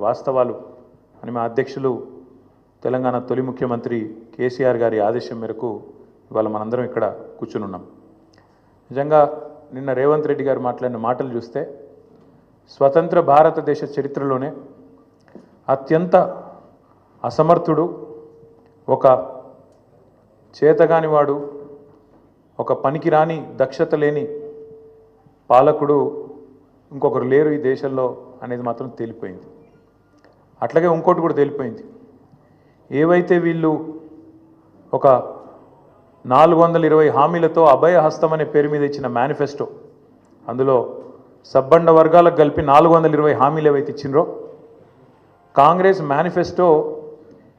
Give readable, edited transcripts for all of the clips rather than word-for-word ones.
వాస్తవాలు అని మా అధ్యక్షులు తెలంగాణ తొలి ముఖ్యమంత్రి కేసీఆర్ గారి ఆదేశం మేరకు ఇవాళ మనందరం ఇక్కడ కూర్చుని ఉన్నాం. నిజంగా నిన్న రేవంత్ రెడ్డి గారు మాట్లాడిన మాటలు చూస్తే స్వతంత్ర భారతదేశ చరిత్రలోనే అత్యంత అసమర్థుడు, ఒక చేతగానివాడు, ఒక పనికిరాని దక్షత లేని పాలకుడు ఇంకొకరు లేరు ఈ దేశంలో అనేది మాత్రం తేలిపోయింది. అట్లాగే ఇంకోటి కూడా తేలిపోయింది. ఏవైతే వీళ్ళు ఒక 420 హామీలతో అభయహస్తం అనే పేరు మీద ఇచ్చిన మేనిఫెస్టో, అందులో సబ్బండ వర్గాలకు కలిపి 420 హామీలు ఏవైతే ఇచ్చిండ్రో, కాంగ్రెస్ మేనిఫెస్టో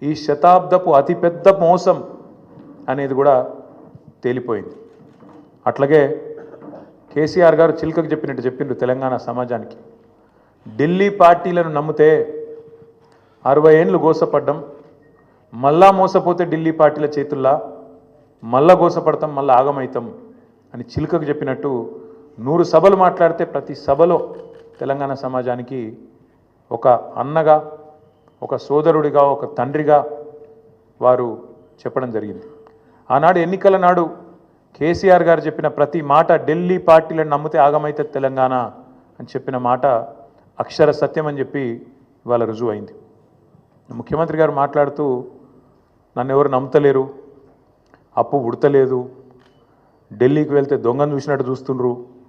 ఈ శతాబ్దపు అతిపెద్ద మోసం అనేది కూడా తేలిపోయింది. అట్లాగే కేసీఆర్ గారు చిలుకకు చెప్పినట్టు చెప్పిండ్రు తెలంగాణ సమాజానికి. ఢిల్లీ పార్టీలను నమ్మితే 60 ఏళ్ళు గోసపడ్డం, మళ్ళా మోసపోతే ఢిల్లీ పార్టీల చేతుల్లా మళ్ళా గోసపడతాం, మళ్ళీ ఆగమవుతాం అని చిలుకకు చెప్పినట్టు 100 సభలు మాట్లాడితే ప్రతి సభలో తెలంగాణ సమాజానికి ఒక అన్నగా, ఒక సోదరుడిగా, ఒక తండ్రిగా వారు చెప్పడం జరిగింది. ఆనాడు ఎన్నికల నాడు కేసీఆర్ గారు చెప్పిన ప్రతి మాట, ఢిల్లీ పార్టీలను నమ్మితే ఆగమైతే తెలంగాణ అని చెప్పిన మాట అక్షర సత్యం అని చెప్పి ఇవాళ రుజువు అయింది. ముఖ్యమంత్రి గారు మాట్లాడుతూ నన్ను ఎవరు నమ్ముతలేరు, అప్పు ఉడతలేదు, ఢిల్లీకి వెళ్తే దొంగను చూసినట్టు చూస్తుండ్రు,